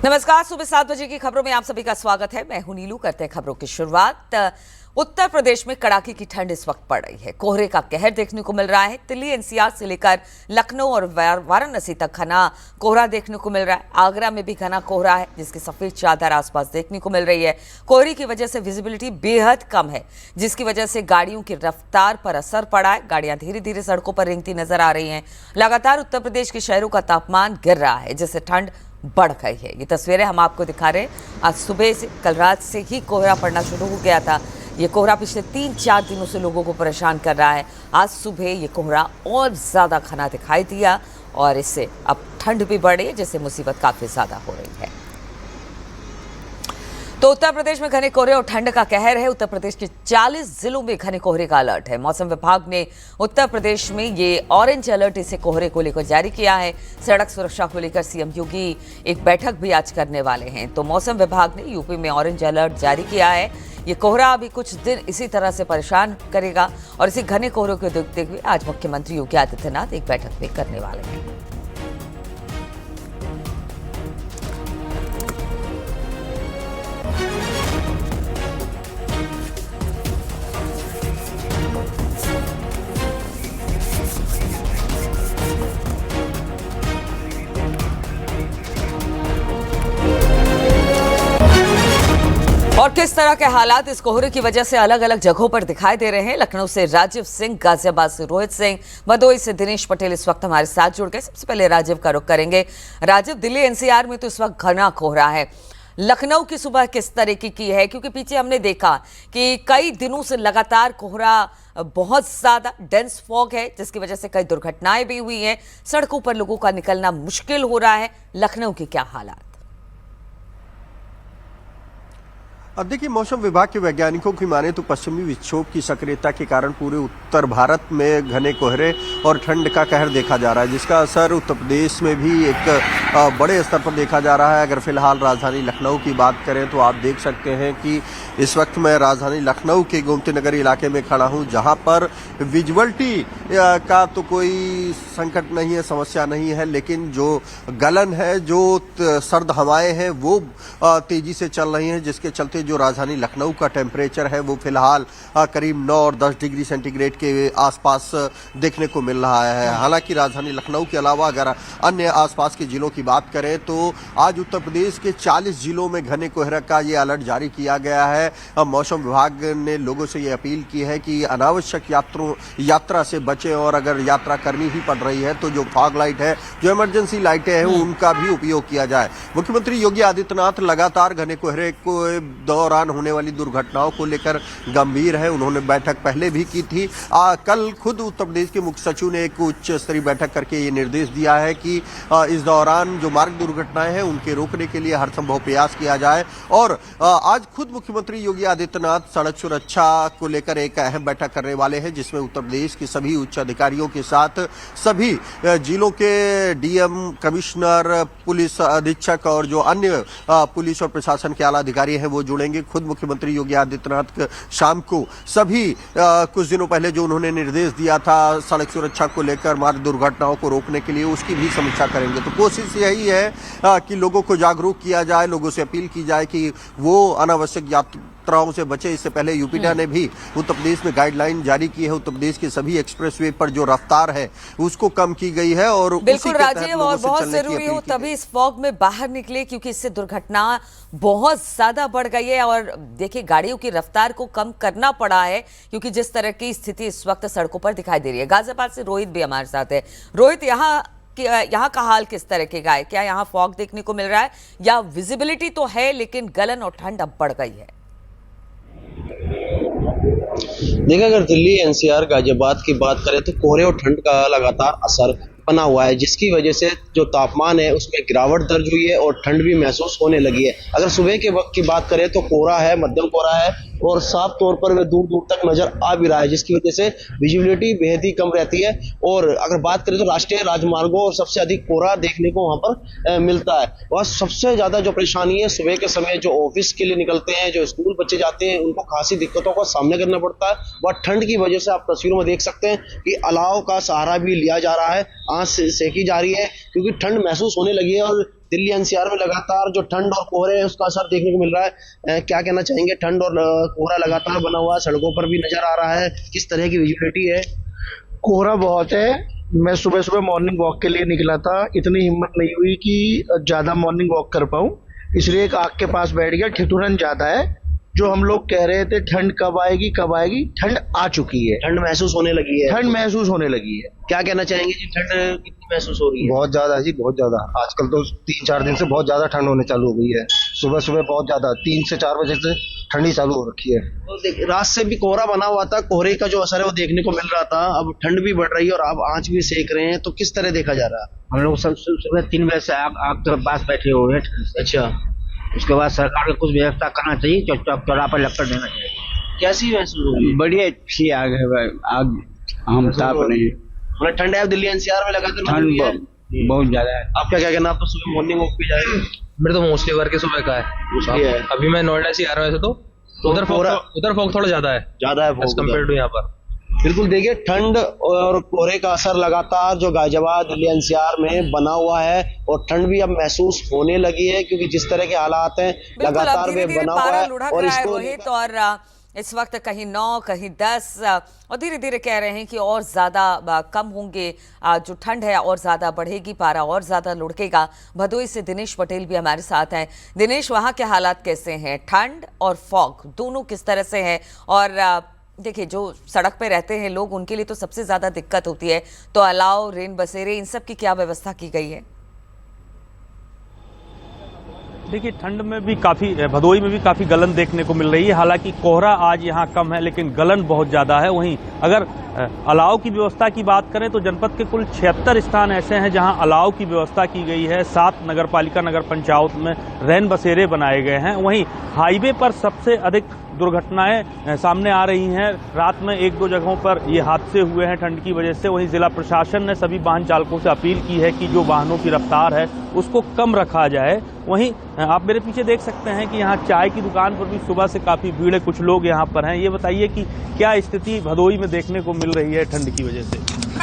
नमस्कार। सुबह 7 बजे की खबरों में आप सभी का स्वागत है। मैं हूं नीलू। करते हैं खबरों की शुरुआत। उत्तर प्रदेश में कड़ाके की ठंड इस वक्त पड़ रही है। कोहरे का कहर देखने को मिल रहा है। दिल्ली एनसीआर से लेकर लखनऊ और वाराणसी तक घना कोहरा देखने को मिल रहा है। आगरा में भी घना कोहरा है, जिसकी सफेद चादर आसपास देखने को मिल रही है। कोहरे की वजह से विजिबिलिटी बेहद कम है, जिसकी वजह से गाड़ियों की रफ्तार पर असर पड़ा है। गाड़ियां धीरे धीरे सड़कों पर रेंगती नजर आ रही हैं। लगातार उत्तर प्रदेश के शहरों का तापमान गिर रहा है, जिससे ठंड बढ़ गई है। ये तस्वीरें हम आपको दिखा रहे हैं। आज सुबह से, कल रात से ही कोहरा पड़ना शुरू हो गया था। ये कोहरा पिछले 3-4 दिनों से लोगों को परेशान कर रहा है। आज सुबह ये कोहरा और ज़्यादा घना दिखाई दिया और इससे अब ठंड भी बढ़ी है, जिससे मुसीबत काफ़ी ज़्यादा हो रही है। तो उत्तर प्रदेश में घने कोहरे और ठंड का कहर है। उत्तर प्रदेश के 40 जिलों में घने कोहरे का अलर्ट है। मौसम विभाग ने उत्तर प्रदेश में ये ऑरेंज अलर्ट इसे कोहरे को लेकर जारी किया है। सड़क सुरक्षा को लेकर सीएम योगी एक बैठक भी आज करने वाले हैं। तो मौसम विभाग ने यूपी में ऑरेंज अलर्ट जारी किया है। ये कोहरा अभी कुछ दिन इसी तरह से परेशान करेगा और इसी घने कोहरे को देखते हुए आज मुख्यमंत्री योगी आदित्यनाथ एक बैठक भी करने वाले हैं। और किस तरह के हालात इस कोहरे की वजह से अलग अलग जगहों पर दिखाई दे रहे हैं। लखनऊ से राजीव सिंह, गाजियाबाद से रोहित सिंह, भदोही से दिनेश पटेल इस वक्त हमारे साथ जुड़ गए। सबसे पहले राजीव का रुख करेंगे। राजीव, दिल्ली एनसीआर में तो इस वक्त घना कोहरा है। लखनऊ की सुबह किस तरीके की है? क्योंकि पीछे हमने देखा कि कई दिनों से लगातार कोहरा, बहुत ज्यादा डेंस फॉग है, जिसकी वजह से कई दुर्घटनाएं भी हुई हैं। सड़कों पर लोगों का निकलना मुश्किल हो रहा है। लखनऊ के क्या हालात? अब देखिए, मौसम विभाग के वैज्ञानिकों की माने तो पश्चिमी विक्षोभ की सक्रियता के कारण पूरे उत्तर भारत में घने कोहरे और ठंड का कहर देखा जा रहा है, जिसका असर उत्तर प्रदेश में भी एक बड़े स्तर पर देखा जा रहा है। अगर फिलहाल राजधानी लखनऊ की बात करें तो आप देख सकते हैं कि इस वक्त मैं राजधानी लखनऊ के गोमती नगर इलाके में खड़ा हूं, जहां पर विजुअलिटी का तो कोई संकट नहीं है, समस्या नहीं है, लेकिन जो गलन है, जो सर्द हवाएं हैं, वो तेजी से चल रही हैं, जिसके चलते जो राजधानी लखनऊ का टेम्परेचर है वो फिलहाल करीब 9 और 10 डिग्री सेंटीग्रेड के आसपास देखने को मिल रहा है। हालांकि राजधानी लखनऊ के अलावा अगर अन्य आसपास के जिलों की बात करें तो आज उत्तर प्रदेश के 40 जिलों में घने कोहरे का ये अलर्ट जारी किया गया है। मौसम विभाग ने लोगों से ये अपील की है कि अनावश्यक यात्रा से बचें और अगर यात्रा करनी ही पड़ रही है तो जो फॉग लाइट है, जो इमरजेंसी लाइटें हैं, उनका भी उपयोग किया जाए। मुख्यमंत्री योगी आदित्यनाथ लगातार घने कोहरे को दौरान होने वाली दुर्घटनाओं को लेकर गंभीर है। उन्होंने बैठक पहले भी की थी। कल खुद उत्तर प्रदेश के मुख्य सचिव ने एक उच्च स्तरीय बैठक करके ये निर्देश दिया है कि इस दौरान जो मार्ग दुर्घटनाएं हैं उनके रोकने के लिए हर संभव प्रयास किया जाए। और आज खुद मुख्यमंत्री योगी आदित्यनाथ सड़क सुरक्षा को लेकर एक अहम बैठक करने वाले हैं, जिसमें उत्तर प्रदेश के सभी उच्च अधिकारियों के साथ सभी जिलों के डीएम, कमिश्नर, पुलिस अधीक्षक और जो अन्य पुलिस और प्रशासन के आला अधिकारी हैं वो जुड़ेंगे। खुद मुख्यमंत्री योगी आदित्यनाथ शाम को सभी कुछ दिनों पहले जो उन्होंने निर्देश दिया था सड़क सुरक्षा को लेकर, मार्ग दुर्घटनाओं को रोकने के लिए, उसकी भी समीक्षा करेंगे। तो कोशिश यही है कि लोगों को जागरूक किया जाए, लोगों से अपील की जाए कि वो अनावश्यक यात्राओं से बचे। इससे पहले यूपीडा ने भी उत्तर प्रदेश में गाइडलाइन जारी की है। उत्तर प्रदेश के सभी एक्सप्रेसवे पर जो रफ्तार है उसको कम की गई है और बिल्कुल राजीव, और बहुत जरूरी हो तभी इस फॉग में बाहर निकले, क्योंकि इससे दुर्घटना बहुत ज्यादा बढ़ गई है। और देखिए, गाड़ियों की रफ्तार को कम करना पड़ा है, क्योंकि जिस तरह की स्थिति इस वक्त सड़कों पर दिखाई दे रही है। गाजियाबाद से रोहित भी हमारे साथ है। रोहित, यहाँ का हाल किस तरह का है? क्या यहाँ फॉग देखने को मिल रहा है, या विजिबिलिटी तो है लेकिन गलन और ठंड अब बढ़ गई है? देखिए, अगर दिल्ली एनसीआर गाजियाबाद की बात करें तो कोहरे और ठंड का लगातार असर बना हुआ है, जिसकी वजह से जो तापमान है उसमें गिरावट दर्ज हुई है और ठंड भी महसूस होने लगी है। अगर सुबह के वक्त की बात करें तो कोहरा है, मध्यम कोहरा है और साफ तौर पर वे दूर दूर तक नजर आ भी रहा है, जिसकी वजह से विजिबिलिटी बेहद ही कम रहती है। और अगर बात करें तो राष्ट्रीय राजमार्गों और सबसे अधिक कोहरा देखने को वहां पर मिलता है। और सबसे ज्यादा जो परेशानी है सुबह के समय, जो ऑफिस के लिए निकलते हैं, जो स्कूल बच्चे जाते हैं, उनको खासी दिक्कतों का सामना करना पड़ता है। वह ठंड की वजह से आप तस्वीरों में देख सकते हैं कि अलाव का सहारा भी लिया जा रहा है, आंच सेकी जा रही है, क्योंकि ठंड महसूस होने लगी है। और दिल्ली एनसीआर में लगातार जो ठंड और कोहरे है उसका असर देखने को मिल रहा है। क्या कहना चाहेंगे? ठंड और कोहरा लगातार बना हुआ है, सड़कों पर भी नजर आ रहा है, किस तरह की विजिबिलिटी है? कोहरा बहुत है। मैं सुबह सुबह मॉर्निंग वॉक के लिए निकला था, इतनी हिम्मत नहीं हुई कि ज्यादा मॉर्निंग वॉक कर पाऊं, इसलिए एक आग के पास बैठ गया। ठिठुरन ज्यादा है। जो हम लोग कह रहे थे ठंड कब आएगी, ठंड आ चुकी है। ठंड महसूस होने लगी है। ठंड महसूस होने लगी है। क्या कहना चाहेंगे जी, ठंड कितनी महसूस हो रही है? बहुत ज्यादा जी, बहुत ज्यादा। आजकल तो 3-4 दिन से बहुत ज्यादा ठंड होने चालू हो गई है। सुबह सुबह बहुत ज्यादा 3 से 4 बजे से ठंडी चालू हो रखी है। तो रात से भी कोहरा बना हुआ था, कोहरे का जो असर है वो देखने को मिल रहा था। अब ठंड भी बढ़ रही है और आप आंच भी सेक रहे हैं, तो किस तरह देखा जा रहा है? हम लोग सब सुबह 3 बजे से आग के पास बैठे हुए हैं। अच्छा, उसके बाद सरकार को कुछ व्यवस्था करना चाहिए, चौराहा पर लक्कड़ देना चाहिए। कैसी महसूस हो रही है? बढ़िया अच्छी आग है, आग हम ताप रहे हैं। मतलब ठंड है दिल्ली एनसीआर में लगातार ठंड बहुत ज्यादा है। आपका क्या कहना? आप तो सुबह मॉर्निंग वॉक पे जाए? मेरे तो मोस्टली वर्क सुबह का है। अभी मैं नोएडा से आ रहा हूँ, वैसे तो उधर फॉग थोड़ा ज्यादा है एज कम्पेयर टू यहाँ पर। बिल्कुल, देखिए ठंड और कोहरे का असर लगातार जो गाजियाबाद दिल्ली एनसीआर में बना हुआ है और ठंड भी अब महसूस होने लगी है, क्योंकि जिस तरह के हालात हैं लगातार वे बना हुआ है। और इसको रोहित, और इस वक्त कहीं 9 कहीं 10 और धीरे धीरे कह रहे हैं कि और ज्यादा कम होंगे, जो ठंड है और ज्यादा बढ़ेगी, पारा और ज्यादा लुढ़केगा। भदोही से दिनेश पटेल भी हमारे साथ हैं। दिनेश, वहां के हालात कैसे हैं? ठंड और फॉग दोनों किस तरह से हैं? और देखिए, जो सड़क पे रहते हैं लोग, उनके लिए तो सबसे ज्यादा दिक्कत होती है, तो अलाव, रेन बसेरे, इन सब की क्या व्यवस्था की गई है? देखिए, ठंड में भी काफ़ी, भदोही में भी काफ़ी गलन देखने को मिल रही है। हालांकि कोहरा आज यहाँ कम है, लेकिन गलन बहुत ज़्यादा है। वहीं अगर अलाव की व्यवस्था की बात करें तो जनपद के कुल 76 स्थान ऐसे हैं जहां अलाव की व्यवस्था की गई है। 7 नगरपालिका नगर पंचायत में रैन बसेरे बनाए गए हैं। वहीं हाईवे पर सबसे अधिक दुर्घटनाएं सामने आ रही हैं। रात में 1-2 जगहों पर ये हादसे हुए हैं ठंड की वजह से। वहीं जिला प्रशासन ने सभी वाहन चालकों से अपील की है कि जो वाहनों की रफ्तार है उसको कम रखा जाए। वहीं आप मेरे पीछे देख सकते हैं कि यहाँ चाय की दुकान पर भी सुबह से काफी भीड़ है, कुछ लोग यहाँ पर हैं। ये बताइए कि क्या स्थिति भदोही में देखने को मिल रही है ठंड की वजह से?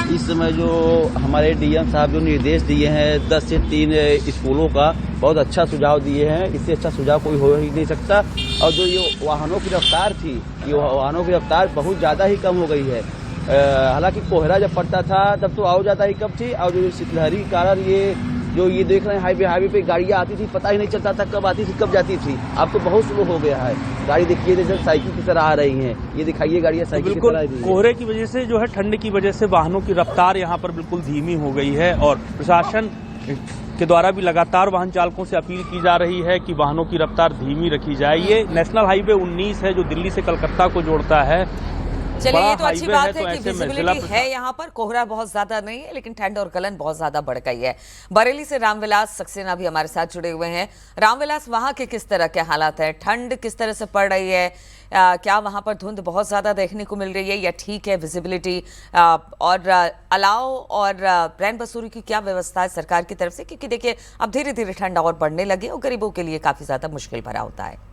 इस समय जो हमारे डीएम साहब जो निर्देश दिए हैं 10 से 3 स्कूलों का, बहुत अच्छा सुझाव दिए हैं। इससे अच्छा सुझाव कोई हो ही नहीं सकता। और जो ये वाहनों की रफ्तार थी, ये वाहनों की रफ्तार बहुत ज़्यादा ही कम हो गई है। हालांकि कोहरा जब पड़ता था तब तो आओ ज़्यादा ही कम थी, और जो शीतलहरी के कारण ये देख रहे हैं हाईवे पे गाड़ियाँ आती थी, पता ही नहीं चलता था कब आती थी कब जाती थी। अब तो बहुत स्लो हो गया है। गाड़ी देखिए जैसे साइकिल की तरह आ रही हैं। ये दिखाइए गाड़ियाँ साइकिल की तरह आ रही हैं। कोहरे की वजह से जो है, ठंड की वजह से वाहनों की रफ्तार यहाँ पर बिल्कुल धीमी हो गई है और प्रशासन के द्वारा भी लगातार वाहन चालकों से अपील की जा रही है कि वाहनों की रफ्तार धीमी रखी जाए। ये नेशनल हाईवे 19 है जो दिल्ली से कलकत्ता को जोड़ता है। चलिए, ये तो अच्छी बात है कि विजिबिलिटी है यहाँ पर। कोहरा बहुत ज्यादा नहीं है, लेकिन ठंड और गलन बहुत ज्यादा बढ़ गई है। बरेली से रामविलास सक्सेना भी हमारे साथ जुड़े हुए हैं। रामविलास, वहां के किस तरह के हालात है? ठंड किस तरह से पड़ रही है? क्या वहां पर धुंध बहुत ज्यादा देखने को मिल रही है या ठीक है विजिबिलिटी? और अलाव और रैन बसेरों की क्या व्यवस्था है सरकार की तरफ से? क्योंकि देखिए, अब धीरे धीरे ठंड और बढ़ने लगी और गरीबों के लिए काफी ज्यादा मुश्किल भरा होता है।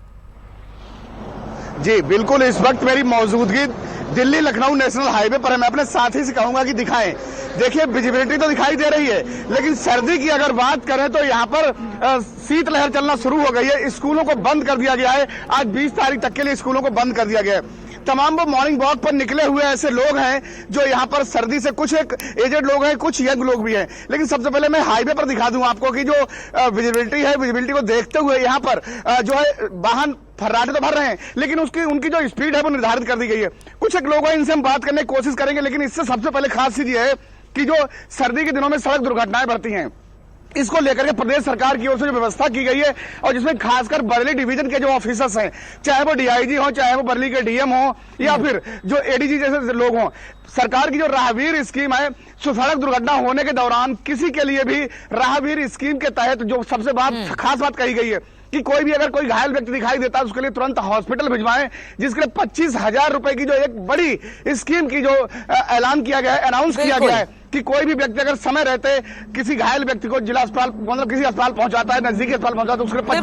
जी बिल्कुल, इस वक्त मेरी मौजूदगी दिल्ली लखनऊ नेशनल हाईवे पर है। मैं अपने साथी से कहूंगा कि दिखाएं। देखिए, विजिबिलिटी तो दिखाई दे रही है, लेकिन सर्दी की अगर बात करें तो यहाँ पर शीतलहर चलना शुरू हो गई है। स्कूलों को बंद कर दिया गया है। आज 20 तारीख तक के लिए स्कूलों को बंद कर दिया गया है। तमाम वो मॉर्निंग वॉक पर निकले हुए ऐसे लोग हैं जो यहाँ पर सर्दी से, कुछ एक एजेड लोग हैं, कुछ यंग लोग भी हैं। लेकिन सबसे पहले मैं हाईवे पर दिखा दूं आपको कि जो विजिबिलिटी है, विजिबिलिटी को देखते हुए यहाँ पर जो है वाहन फर्राटे तो भर रहे हैं, लेकिन उनकी जो स्पीड है वो निर्धारित कर दी गई है। कुछ एक लोग हैं, इनसे हम बात करने की कोशिश करेंगे, लेकिन इससे सबसे पहले खास चीज ये है कि जो सर्दी के दिनों में सड़क दुर्घटनाएं बढ़ती हैं, इसको लेकर के प्रदेश सरकार की ओर से जो व्यवस्था की गई है, और जिसमें खासकर बरेली डिवीजन के जो ऑफिसर्स हैं, चाहे वो डीआईजी हो, चाहे वो बरेली के डीएम हो, या फिर जो एडीजी जैसे लोग हों, सरकार की जो राहवीर स्कीम है, सड़क दुर्घटना होने के दौरान किसी के लिए भी राहवीर स्कीम के तहत जो सबसे खास बात कही गई है कि कोई भी अगर कोई घायल व्यक्ति दिखाई देता है उसके लिए तुरंत हॉस्पिटल भिजवाएं, जिसके लिए 25,000 रुपए की जो एक बड़ी स्कीम की जो ऐलान किया गया है, अनाउंस किया गया है कि कोई भी व्यक्ति अगर समय रहते किसी घायल व्यक्ति को जिला अस्पताल, मतलब किसी अस्पताल पहुंचाता है, नजदीकी अस्पताल पहुंचाता है, तो उसके लिए